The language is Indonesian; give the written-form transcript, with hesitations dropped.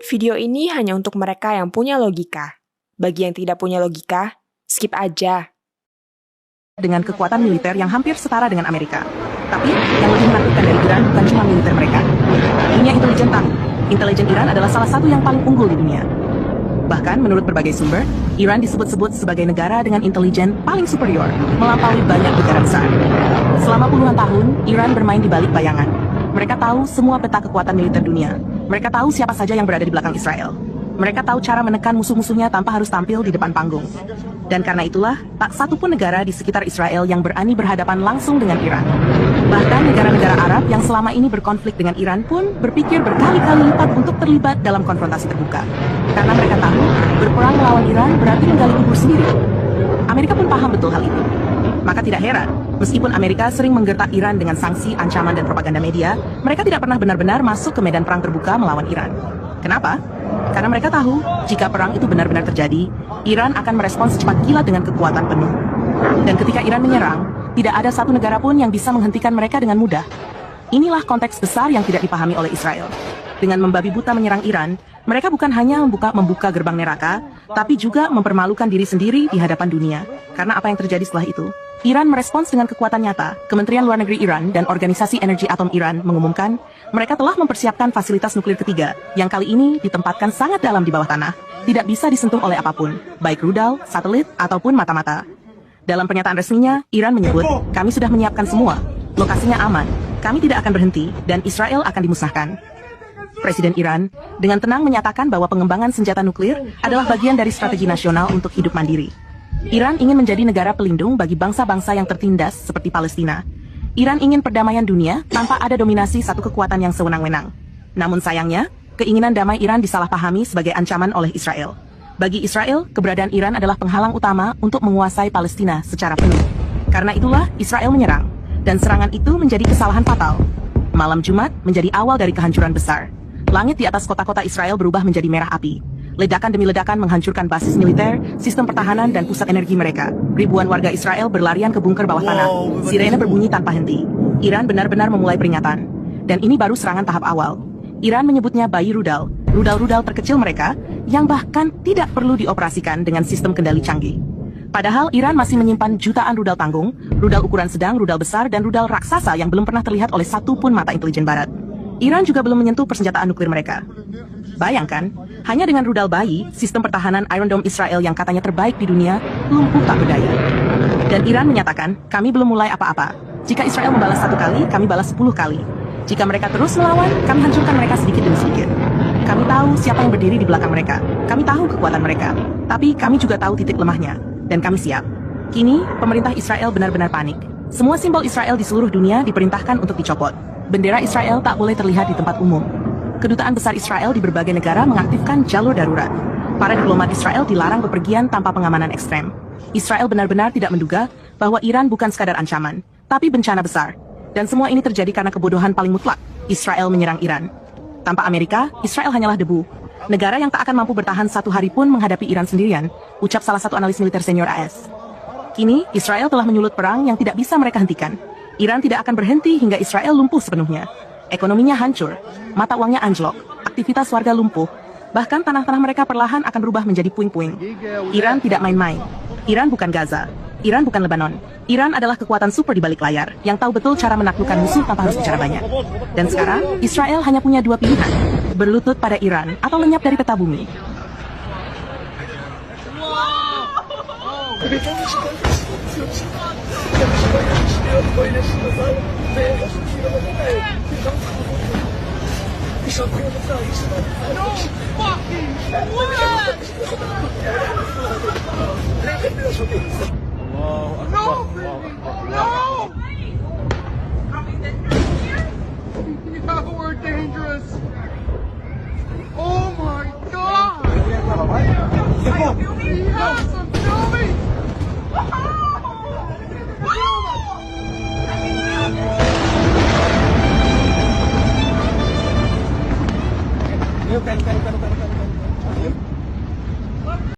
Video ini hanya untuk mereka yang punya logika. Bagi yang tidak punya logika, skip aja. Dengan kekuatan militer yang hampir setara dengan Amerika. Tapi, yang lebih menakutkan dari Iran bukan cuma militer mereka. Dunia intelijen tahu, intelijen Iran adalah salah satu yang paling unggul di dunia. Bahkan, menurut berbagai sumber, Iran disebut-sebut sebagai negara dengan intelijen paling superior, melampaui banyak negara besar. Selama puluhan tahun, Iran bermain di balik bayangan. Mereka tahu semua peta kekuatan militer dunia. Mereka tahu siapa saja yang berada di belakang Israel. Mereka tahu cara menekan musuh-musuhnya tanpa harus tampil di depan panggung. Dan karena itulah, tak satu pun negara di sekitar Israel yang berani berhadapan langsung dengan Iran. Bahkan negara-negara Arab yang selama ini berkonflik dengan Iran pun berpikir berkali-kali lipat untuk terlibat dalam konfrontasi terbuka. Karena mereka tahu, berperang melawan Iran berarti menggali kubur sendiri. Amerika pun paham betul hal itu. Maka tidak heran, meskipun Amerika sering menggertak Iran dengan sanksi, ancaman, dan propaganda media, mereka tidak pernah benar-benar masuk ke medan perang terbuka melawan Iran. Kenapa? Karena mereka tahu, jika perang itu benar-benar terjadi, Iran akan merespons secepat kilat dengan kekuatan penuh. Dan ketika Iran menyerang, tidak ada satu negara pun yang bisa menghentikan mereka dengan mudah. Inilah konteks besar yang tidak dipahami oleh Israel. Dengan membabi buta menyerang Iran, mereka bukan hanya membuka gerbang neraka, tapi juga mempermalukan diri sendiri di hadapan dunia. Karena apa yang terjadi setelah itu? Iran merespons dengan kekuatan nyata. Kementerian Luar Negeri Iran dan Organisasi Energi Atom Iran mengumumkan mereka telah mempersiapkan fasilitas nuklir ketiga yang kali ini ditempatkan sangat dalam di bawah tanah, tidak bisa disentuh oleh apapun, baik rudal, satelit, ataupun mata-mata. Dalam pernyataan resminya, Iran menyebut, kami sudah menyiapkan semua, lokasinya aman, kami tidak akan berhenti, dan Israel akan dimusnahkan. Presiden Iran dengan tenang menyatakan bahwa pengembangan senjata nuklir adalah bagian dari strategi nasional untuk hidup mandiri. Iran ingin menjadi negara pelindung bagi bangsa-bangsa yang tertindas seperti Palestina. Iran ingin perdamaian dunia tanpa ada dominasi satu kekuatan yang sewenang-wenang. Namun sayangnya, keinginan damai Iran disalahpahami sebagai ancaman oleh Israel. Bagi Israel, keberadaan Iran adalah penghalang utama untuk menguasai Palestina secara penuh. Karena itulah Israel menyerang, dan serangan itu menjadi kesalahan fatal. Malam Jumat menjadi awal dari kehancuran besar. Langit di atas kota-kota Israel berubah menjadi merah api. Ledakan demi ledakan menghancurkan basis militer, sistem pertahanan, dan pusat energi mereka. Ribuan warga Israel berlarian ke bunker bawah tanah. Sirene berbunyi tanpa henti. Iran benar-benar memulai peringatan. Dan ini baru serangan tahap awal. Iran menyebutnya bayi rudal. Rudal-rudal terkecil mereka, yang bahkan tidak perlu dioperasikan dengan sistem kendali canggih. Padahal Iran masih menyimpan jutaan rudal tanggung, rudal ukuran sedang, rudal besar, dan rudal raksasa yang belum pernah terlihat oleh satu pun mata intelijen barat. Iran juga belum menyentuh persenjataan nuklir mereka. Bayangkan, hanya dengan rudal bayi, sistem pertahanan Iron Dome Israel yang katanya terbaik di dunia, lumpuh tak berdaya. Dan Iran menyatakan, kami belum mulai apa-apa. Jika Israel membalas 1 kali, kami balas 10 kali. Jika mereka terus melawan, kami hancurkan mereka sedikit demi sedikit. Kami tahu siapa yang berdiri di belakang mereka. Kami tahu kekuatan mereka. Tapi kami juga tahu titik lemahnya. Dan kami siap. Kini, pemerintah Israel benar-benar panik. Semua simbol Israel di seluruh dunia diperintahkan untuk dicopot. Bendera Israel tak boleh terlihat di tempat umum. Kedutaan besar Israel di berbagai negara mengaktifkan jalur darurat. Para diplomat Israel dilarang bepergian tanpa pengamanan ekstrem. Israel benar-benar tidak menduga bahwa Iran bukan sekadar ancaman, tapi bencana besar. Dan semua ini terjadi karena kebodohan paling mutlak. Israel menyerang Iran. Tanpa Amerika, Israel hanyalah debu. Negara yang tak akan mampu bertahan 1 hari pun menghadapi Iran sendirian, ucap salah satu analis militer senior AS. Kini, Israel telah menyulut perang yang tidak bisa mereka hentikan. Iran tidak akan berhenti hingga Israel lumpuh sepenuhnya. Ekonominya hancur, mata uangnya anjlok, aktivitas warga lumpuh, bahkan tanah-tanah mereka perlahan akan berubah menjadi puing-puing. Iran tidak main-main. Iran bukan Gaza. Iran bukan Lebanon. Iran adalah kekuatan super di balik layar, yang tahu betul cara menaklukkan musuh tanpa harus bicara banyak. Dan sekarang, Israel hanya punya 2 pilihan, berlutut pada Iran atau lenyap dari peta bumi. No!